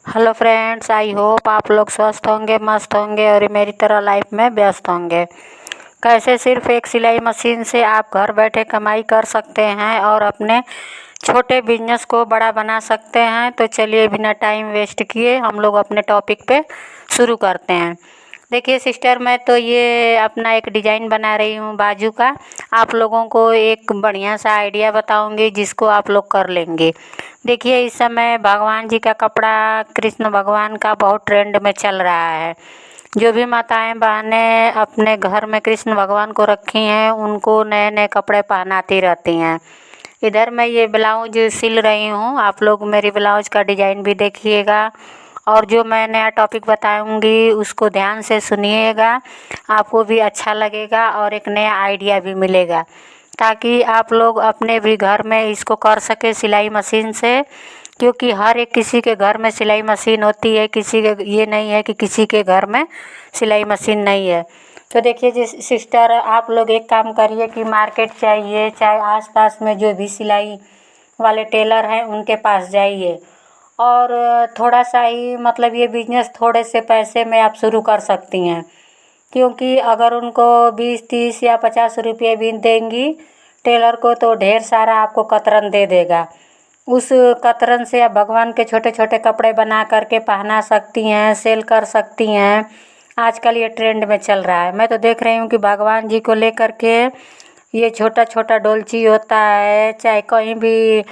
Hello friends, I hope आप लोग स्वस्थ होंगे, मस्त होंगे और मेरी तरह लाइफ में व्यस्त होंगे। कैसे सिर्फ एक सिलाई मशीन से आप घर बैठे कमाई कर सकते हैं और अपने छोटे बिजनेस को बड़ा बना सकते हैं। तो चलिए बिना टाइम वेस्ट किए हम लोग अपने टॉपिक पे शुरू करते हैं। देखिए सिस्टर, मैं तो ये अपना एक डिज़ाइन बना रही हूँ बाजू का। आप लोगों को एक बढ़िया सा आइडिया बताऊंगी जिसको आप लोग कर लेंगे। देखिए इस समय भगवान जी का कपड़ा, कृष्ण भगवान का बहुत ट्रेंड में चल रहा है। जो भी माताएं बहनें अपने घर में कृष्ण भगवान को रखी हैं उनको नए नए कपड़े पहनाती रहती हैं। इधर मैं ये ब्लाउज सिल रही हूँ, आप लोग मेरी ब्लाउज का डिज़ाइन भी देखिएगा और जो मैं नया टॉपिक बताऊंगी उसको ध्यान से सुनिएगा। आपको भी अच्छा लगेगा और एक नया आइडिया भी मिलेगा, ताकि आप लोग अपने भी घर में इसको कर सके सिलाई मशीन से। क्योंकि हर एक किसी के घर में सिलाई मशीन होती है, किसी के ये नहीं है कि किसी के घर में सिलाई मशीन नहीं है। तो देखिए जी सिस्टर, आप लोग एक काम करिए कि मार्केट जाइए, चाहे आसपास में जो भी सिलाई वाले टेलर हैं उनके पास जाइए और थोड़ा सा ही मतलब ये बिजनेस थोड़े से पैसे में आप शुरू कर सकती हैं। क्योंकि अगर उनको 20 30 या 50 रुपये भी देंगी टेलर को तो ढेर सारा आपको कतरन दे देगा। उस कतरन से आप भगवान के छोटे छोटे कपड़े बना करके पहना सकती हैं, सेल कर सकती हैं। आजकल ये ट्रेंड में चल रहा है। मैं तो देख रही हूँ कि भगवान जी को लेकर के ये छोटा छोटा डोलची होता है, चाहे कहीं भी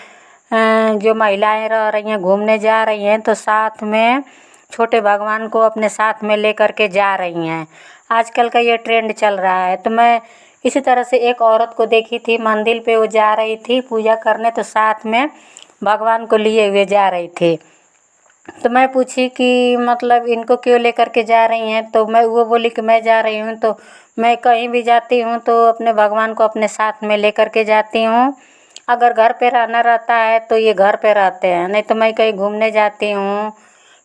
जो महिलाएं रह रही हैं घूमने जा रही हैं तो साथ में छोटे भगवान को अपने साथ में लेकर के जा रही हैं। आजकल का ये ट्रेंड चल रहा है। तो मैं इसी तरह से एक औरत को देखी थी मंदिर पे, वो जा रही थी पूजा करने तो साथ में भगवान को लिए हुए जा रही थी। तो मैं पूछी कि मतलब इनको क्यों लेकर के जा रही हैं, तो वो बोली कि मैं जा रही हूँ तो मैं कहीं भी जाती हूँ तो अपने भगवान को अपने साथ में लेकर के जाती हूँ। अगर घर पे रहना रहता है तो ये घर पे रहते हैं, नहीं तो मैं कहीं घूमने जाती हूँ,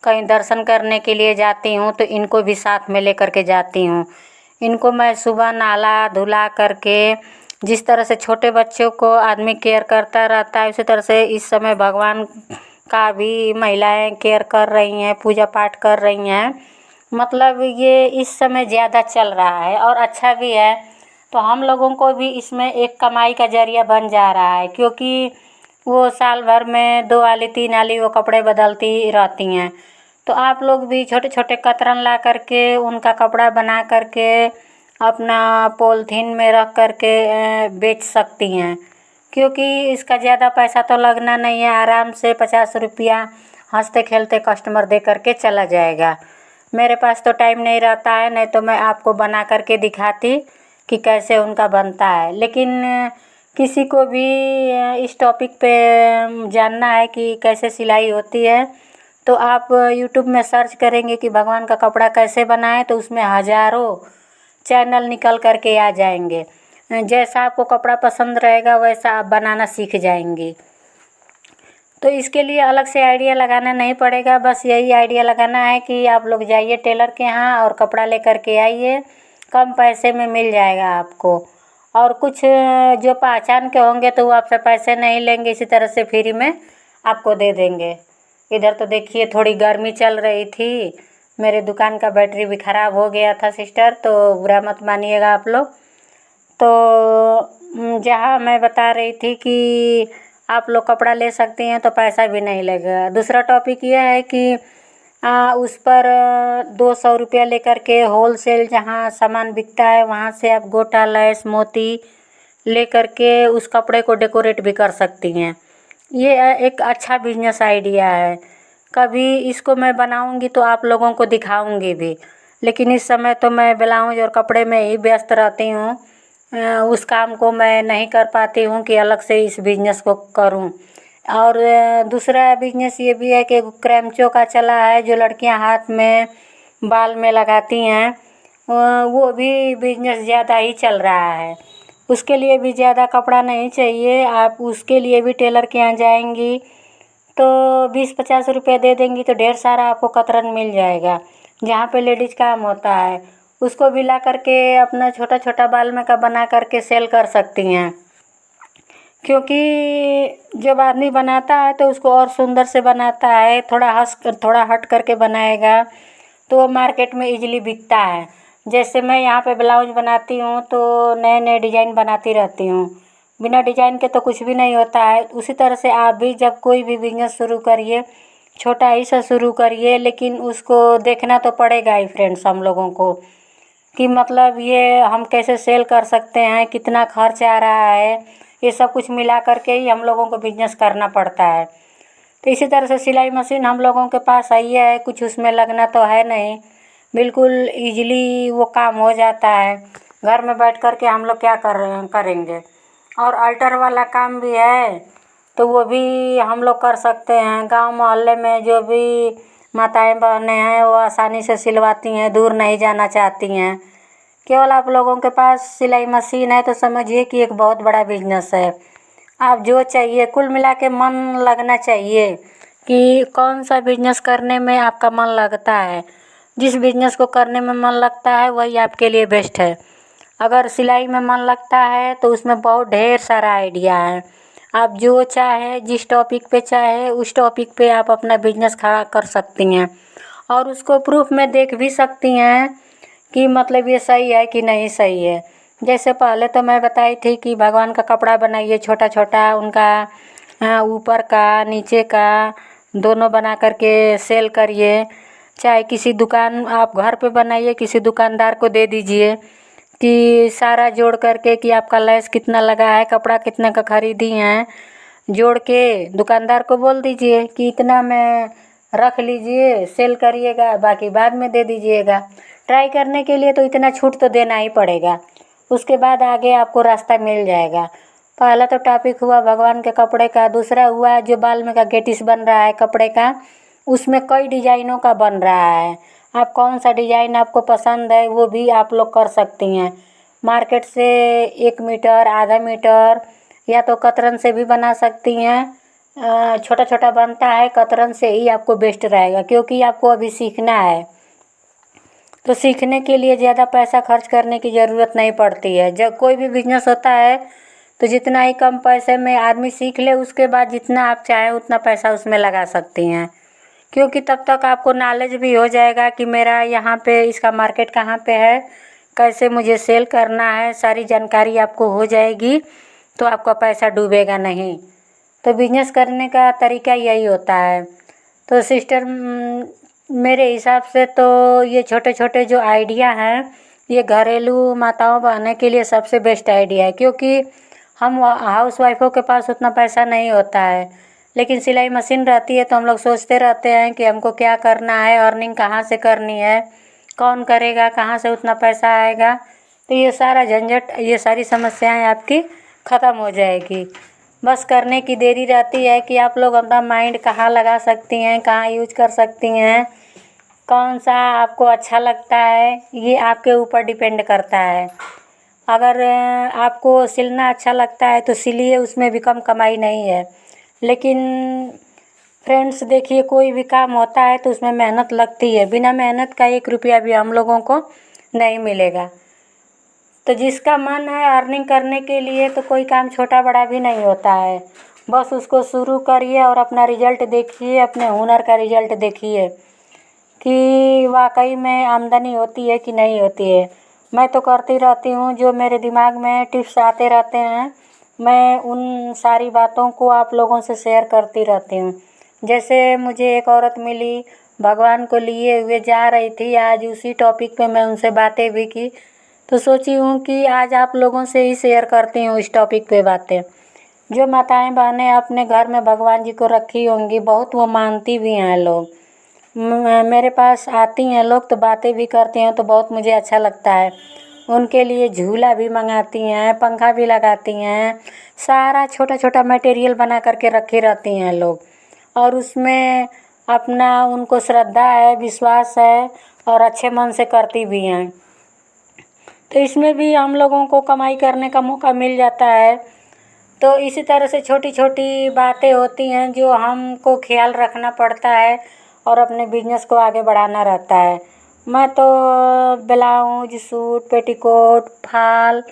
कहीं दर्शन करने के लिए जाती हूँ तो इनको भी साथ में लेकर के जाती हूँ। इनको मैं सुबह नहला धुला करके, जिस तरह से छोटे बच्चों को आदमी केयर करता रहता है उसी तरह से इस समय भगवान का भी महिलाएं केयर कर रही हैं, पूजा पाठ कर रही हैं। मतलब ये इस समय ज़्यादा चल रहा है और अच्छा भी है। तो हम लोगों को भी इसमें एक कमाई का ज़रिया बन जा रहा है, क्योंकि वो साल भर में 2 आली 3 आली वो कपड़े बदलती रहती हैं। तो आप लोग भी छोटे छोटे कतरन ला करके उनका कपड़ा बना करके अपना पॉलीथीन में रख करके बेच सकती हैं। क्योंकि इसका ज़्यादा पैसा तो लगना नहीं है, आराम से 50 रुपया हंसते खेलते कस्टमर दे करके चला जाएगा। मेरे पास तो टाइम नहीं रहता है, नहीं तो मैं आपको बना करके दिखाती कि कैसे उनका बनता है। लेकिन किसी को भी इस टॉपिक पे जानना है कि कैसे सिलाई होती है तो आप यूट्यूब में सर्च करेंगे कि भगवान का कपड़ा कैसे बनाएं तो उसमें हज़ारों चैनल निकल करके आ जाएंगे। जैसा आपको कपड़ा पसंद रहेगा वैसा आप बनाना सीख जाएंगी। तो इसके लिए अलग से आइडिया लगाना नहीं पड़ेगा, बस यही आइडिया लगाना है कि आप लोग जाइए टेलर के यहाँ और कपड़ा लेकर के आइए, कम पैसे में मिल जाएगा आपको। और कुछ जो पहचान के होंगे तो वो आपसे पैसे नहीं लेंगे, इसी तरह से फ्री में आपको दे देंगे। इधर तो देखिए थोड़ी गर्मी चल रही थी, मेरे दुकान का बैटरी भी ख़राब हो गया था सिस्टर, तो बुरा मत मानिएगा आप लोग। तो जहाँ मैं बता रही थी कि आप लोग कपड़ा ले सकती हैं तो पैसा भी नहीं लगेगा। दूसरा टॉपिक यह है कि उस पर 200 रुपया लेकर के होलसेल जहाँ सामान बिकता है वहाँ से आप गोटा लैस मोती ले करके उस कपड़े को डेकोरेट भी कर सकती हैं। ये एक अच्छा बिजनेस आइडिया है। कभी इसको मैं बनाऊंगी तो आप लोगों को दिखाऊंगी भी, लेकिन इस समय तो मैं ब्लाउज और कपड़े में ही व्यस्त रहती हूँ। उस काम को मैं नहीं कर पाती हूँ कि अलग से इस बिजनेस को करूँ। और दूसरा बिजनेस ये भी है कि क्रैंचो का चला है जो लड़कियां हाथ में बाल में लगाती हैं, वो भी बिजनेस ज़्यादा ही चल रहा है। उसके लिए भी ज़्यादा कपड़ा नहीं चाहिए, आप उसके लिए भी टेलर के यहाँ जाएंगी तो 20 50 रुपये दे देंगी तो ढेर सारा आपको कतरन मिल जाएगा। जहाँ पे लेडीज़ काम होता है उसको भी ला करके अपना छोटा छोटा बाल में का बना करके सेल कर सकती हैं। क्योंकि जब आदमी बनाता है तो उसको और सुंदर से बनाता है, थोड़ा हट करके बनाएगा तो वो मार्केट में इजीली बिकता है। जैसे मैं यहाँ पे ब्लाउज बनाती हूँ तो नए नए डिजाइन बनाती रहती हूँ, बिना डिजाइन के तो कुछ भी नहीं होता है। उसी तरह से आप भी जब कोई भी बिजनेस शुरू करिए, छोटा ही सा शुरू करिए, लेकिन उसको देखना तो पड़ेगा ही फ्रेंड्स हम लोगों को, कि मतलब ये हम कैसे सेल कर सकते हैं, कितना खर्च आ रहा है, ये सब कुछ मिला करके ही हम लोगों को बिजनेस करना पड़ता है। तो इसी तरह से सिलाई मशीन हम लोगों के पास आई है, कुछ उसमें लगना तो है नहीं, बिल्कुल इजीली वो काम हो जाता है। घर में बैठ कर के हम लोग क्या करेंगे। और अल्टर वाला काम भी है तो वो भी हम लोग कर सकते हैं। गांव मोहल्ले में जो भी माताएं बहनें हैं वो आसानी से सिलवाती हैं, दूर नहीं जाना चाहती हैं। केवल आप लोगों के पास सिलाई मशीन है तो समझिए कि एक बहुत बड़ा बिजनेस है। आप जो चाहिए, कुल मिला के मन लगना चाहिए कि कौन सा बिजनेस करने में आपका मन लगता है। जिस बिजनेस को करने में मन लगता है वही आपके लिए बेस्ट है। अगर सिलाई में मन लगता है तो उसमें बहुत ढेर सारा आइडिया है। आप जो चाहे, जिस टॉपिक पे चाहे उस टॉपिक पे आप अपना बिजनेस खड़ा कर सकती हैं और उसको प्रूफ में देख भी सकती हैं कि मतलब ये सही है कि नहीं सही है। जैसे पहले तो मैं बताई थी कि भगवान का कपड़ा बनाइए, छोटा छोटा उनका ऊपर का नीचे का दोनों बना करके सेल करिए। चाहे किसी दुकान आप घर पे बनाइए, किसी दुकानदार को दे दीजिए कि सारा जोड़ करके कि आपका लैस कितना लगा है, कपड़ा कितने का खरीदी हैं, जोड़ के दुकानदार को बोल दीजिए कि इतना में रख लीजिए, सेल करिएगा, बाकी बाद में दे दीजिएगा। ट्राई करने के लिए तो इतना छूट तो देना ही पड़ेगा, उसके बाद आगे आपको रास्ता मिल जाएगा। पहला तो टॉपिक हुआ भगवान के कपड़े का, दूसरा हुआ जो बाल में का गेटिस बन रहा है कपड़े का, उसमें कई डिजाइनों का बन रहा है। आप कौन सा डिजाइन आपको पसंद है वो भी आप लोग कर सकती हैं। मार्केट से 1 मीटर, आधा मीटर या तो कतरन से भी बना सकती हैं। छोटा छोटा बनता है, कतरन से ही आपको बेस्ट रहेगा, क्योंकि आपको अभी सीखना है। तो सीखने के लिए ज़्यादा पैसा खर्च करने की ज़रूरत नहीं पड़ती है। जब कोई भी बिजनेस होता है तो जितना ही कम पैसे में आदमी सीख ले, उसके बाद जितना आप चाहें उतना पैसा उसमें लगा सकती हैं, क्योंकि तब तक आपको नॉलेज भी हो जाएगा कि मेरा यहाँ पे इसका मार्केट कहाँ पे है, कैसे मुझे सेल करना है, सारी जानकारी आपको हो जाएगी तो आपका पैसा डूबेगा नहीं। तो बिजनेस करने का तरीका यही होता है। तो सिस्टर, मेरे हिसाब से तो ये छोटे छोटे जो आइडिया हैं ये घरेलू माताओं बहनों के लिए सबसे बेस्ट आइडिया है, क्योंकि हम हाउस वाइफों के पास उतना पैसा नहीं होता है, लेकिन सिलाई मशीन रहती है तो हम लोग सोचते रहते हैं कि हमको क्या करना है, अर्निंग कहाँ से करनी है, कौन करेगा, कहाँ से उतना पैसा आएगा। तो ये सारा झंझट, ये सारी समस्याएं आपकी ख़त्म हो जाएगी। बस करने की देरी रहती है कि आप लोग अपना माइंड कहाँ लगा सकती हैं, कहाँ यूज कर सकती हैं, कौन सा आपको अच्छा लगता है, ये आपके ऊपर डिपेंड करता है। अगर आपको सिलना अच्छा लगता है तो सिलिए, उसमें भी कम कमाई नहीं है। लेकिन फ्रेंड्स देखिए, कोई भी काम होता है तो उसमें मेहनत लगती है, बिना मेहनत का 1 रुपया भी हम लोगों को नहीं मिलेगा। तो जिसका मन है अर्निंग करने के लिए तो कोई काम छोटा बड़ा भी नहीं होता है, बस उसको शुरू करिए और अपना रिजल्ट देखिए, अपने हुनर का रिजल्ट देखिए कि वाकई में आमदनी होती है कि नहीं होती है। मैं तो करती रहती हूँ, जो मेरे दिमाग में टिप्स आते रहते हैं मैं उन सारी बातों को आप लोगों से शेयर करती रहती हूँ। जैसे मुझे एक औरत मिली, भगवान को लिए हुए जा रही थी, आज उसी टॉपिक पे मैं उनसे बातें भी की, तो सोची हूँ कि आज आप लोगों से ही शेयर करती हूँ इस टॉपिक पे बातें। जो माताएं बहनें अपने घर में भगवान जी को रखी होंगी, बहुत वो मानती भी हैं लोग, मेरे पास आती हैं लोग तो बातें भी करती हैं तो बहुत मुझे अच्छा लगता है। उनके लिए झूला भी मंगाती हैं, पंखा भी लगाती हैं, सारा छोटा छोटा मटेरियल बना करके रखी रहती हैं लोग, और उसमें अपना उनको श्रद्धा है, विश्वास है और अच्छे मन से करती भी हैं। तो इसमें भी हम लोगों को कमाई करने का मौका मिल जाता है। तो इसी तरह से छोटी छोटी बातें होती हैं जो हमको ख्याल रखना पड़ता है और अपने बिजनेस को आगे बढ़ाना रहता है। मैं तो ब्लाउज, सूट, पेटीकोट, फाल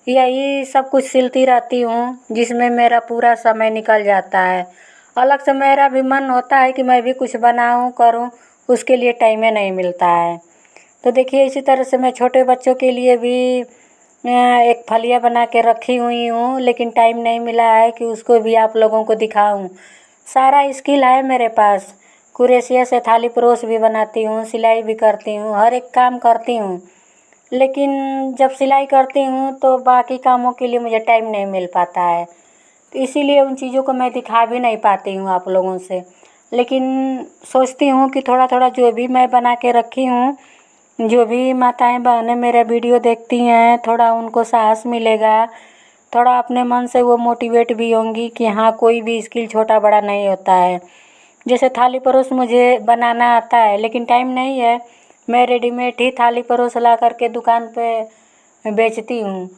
यही सब कुछ सिलती रहती हूँ, जिसमें मेरा पूरा समय निकल जाता है। अलग से मेरा भी मन होता है कि मैं भी कुछ बनाऊँ करूँ, उसके लिए टाइम ही नहीं मिलता है। तो देखिए इसी तरह से मैं छोटे बच्चों के लिए भी एक फलिया बना के रखी हुई हूँ, लेकिन टाइम नहीं मिला है कि उसको भी आप लोगों को दिखाऊँ। सारा स्किल है मेरे पास, कुरेशिया से थाली परोस भी बनाती हूँ, सिलाई भी करती हूँ, हर एक काम करती हूँ। लेकिन जब सिलाई करती हूँ तो बाकी कामों के लिए मुझे टाइम नहीं मिल पाता है, तो इसीलिए उन चीज़ों को मैं दिखा भी नहीं पाती हूँ आप लोगों से। लेकिन सोचती हूँ कि थोड़ा थोड़ा जो भी मैं बना के रखी हूँ, जो भी माताएं बहनें मेरा वीडियो देखती हैं, थोड़ा उनको साहस मिलेगा, थोड़ा अपने मन से वो मोटिवेट भी होंगी कि हाँ कोई भी स्किल छोटा बड़ा नहीं होता है। जैसे थाली परोस मुझे बनाना आता है, लेकिन टाइम नहीं है, मैं रेडीमेड ही थाली परोस ला करके दुकान पे बेचती हूँ।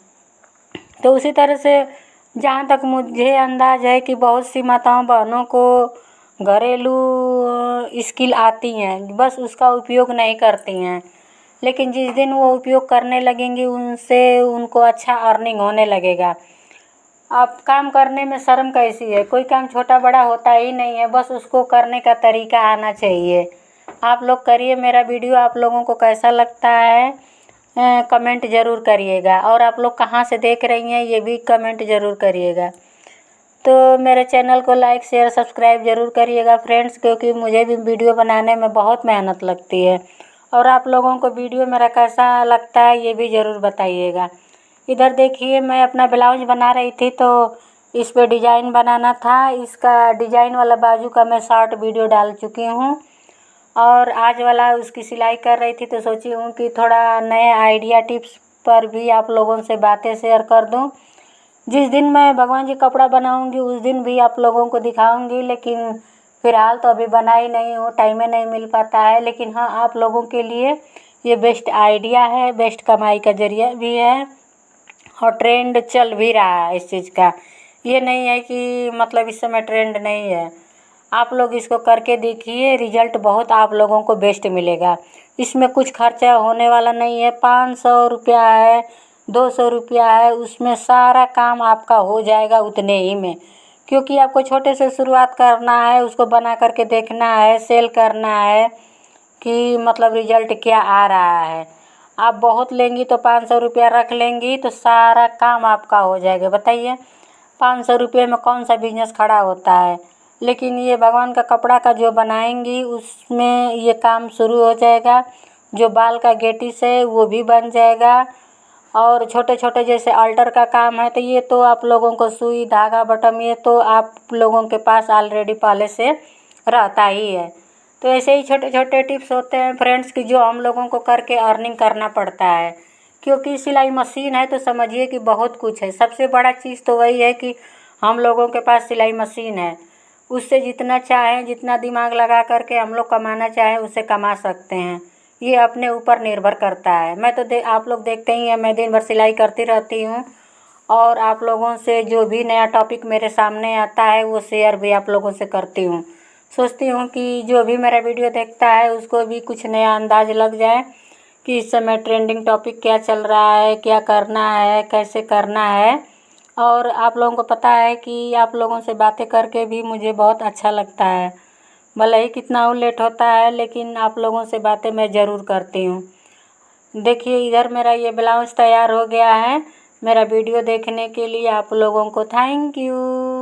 तो उसी तरह से जहाँ तक मुझे अंदाज़ है कि बहुत सी माताओं बहनों को घरेलू स्किल आती हैं, बस उसका उपयोग नहीं करती हैं। लेकिन जिस दिन वो उपयोग करने लगेंगी, उनसे उनको अच्छा अर्निंग होने लगेगा। अब काम करने में शर्म कैसी है, कोई काम छोटा बड़ा होता ही नहीं है, बस उसको करने का तरीका आना चाहिए। आप लोग करिए, मेरा वीडियो आप लोगों को कैसा लगता है कमेंट ज़रूर करिएगा, और आप लोग कहाँ से देख रही हैं ये भी कमेंट ज़रूर करिएगा। तो मेरे चैनल को लाइक शेयर सब्सक्राइब ज़रूर करिएगा फ्रेंड्स, क्योंकि मुझे भी वीडियो बनाने में बहुत मेहनत लगती है। और आप लोगों को वीडियो मेरा कैसा लगता है ये भी ज़रूर बताइएगा। इधर देखिए मैं अपना ब्लाउज बना रही थी, तो इस पे डिज़ाइन बनाना था, इसका डिज़ाइन वाला बाजू का मैं शॉर्ट वीडियो डाल चुकी हूँ, और आज वाला उसकी सिलाई कर रही थी, तो सोची हूँ कि थोड़ा नए आइडिया टिप्स पर भी आप लोगों से बातें शेयर कर दूँ। जिस दिन मैं भगवान जी कपड़ा बनाऊँगी उस दिन भी आप लोगों को दिखाऊँगी, लेकिन फ़िलहाल तो अभी बना ही नहीं हूँ, टाइम ही नहीं मिल पाता है। लेकिन हाँ, आप लोगों के लिए ये बेस्ट आइडिया है, बेस्ट कमाई का ज़रिया भी है, और ट्रेंड चल भी रहा है इस चीज़ का। ये नहीं है कि मतलब इस समय ट्रेंड नहीं है। आप लोग इसको करके देखिए, रिज़ल्ट बहुत आप लोगों को बेस्ट मिलेगा। इसमें कुछ खर्चा होने वाला नहीं है, 500 रुपया है, 200 रुपया है, उसमें सारा काम आपका हो जाएगा उतने ही में। क्योंकि आपको छोटे से शुरुआत करना है, उसको बना करके देखना है, सेल करना है कि मतलब रिज़ल्ट क्या आ रहा है। आप बहुत लेंगी तो 500 रुपया रख लेंगी तो सारा काम आपका हो जाएगा। बताइए 500 रुपये में कौन सा बिजनेस खड़ा होता है। लेकिन ये भगवान का कपड़ा का जो बनाएंगी उसमें ये काम शुरू हो जाएगा। जो बाल का गेटिस है वो भी बन जाएगा, और छोटे छोटे जैसे अल्टर का काम है, तो ये तो आप लोगों को सुई धागा बटम ये तो आप लोगों के पास ऑलरेडी पहले से रहता ही है। तो ऐसे ही छोटे छोटे टिप्स होते हैं फ्रेंड्स कि जो हम लोगों को करके अर्निंग करना पड़ता है। क्योंकि सिलाई मशीन है तो समझिए कि बहुत कुछ है। सबसे बड़ा चीज़ तो वही है कि हम लोगों के पास सिलाई मशीन है, उससे जितना चाहें जितना दिमाग लगा करके हम लोग कमाना चाहें उससे कमा सकते हैं। ये अपने ऊपर निर्भर करता है। मैं तो आप लोग देखते ही हैं, मैं दिन भर सिलाई करती रहती हूँ, और आप लोगों से जो भी नया टॉपिक मेरे सामने आता है वो शेयर भी आप लोगों से करती हूँ। सोचती हूँ कि जो भी मेरा वीडियो देखता है उसको भी कुछ नया अंदाज़ लग जाए कि इस समय ट्रेंडिंग टॉपिक क्या चल रहा है, क्या करना है, कैसे करना है। और आप लोगों को पता है कि आप लोगों से बातें करके भी मुझे बहुत अच्छा लगता है। भले ही कितना लेट होता है, लेकिन आप लोगों से बातें मैं ज़रूर करती हूँ। देखिए इधर मेरा ये ब्लाउज तैयार हो गया है। मेरा वीडियो देखने के लिए आप लोगों को थैंक यू।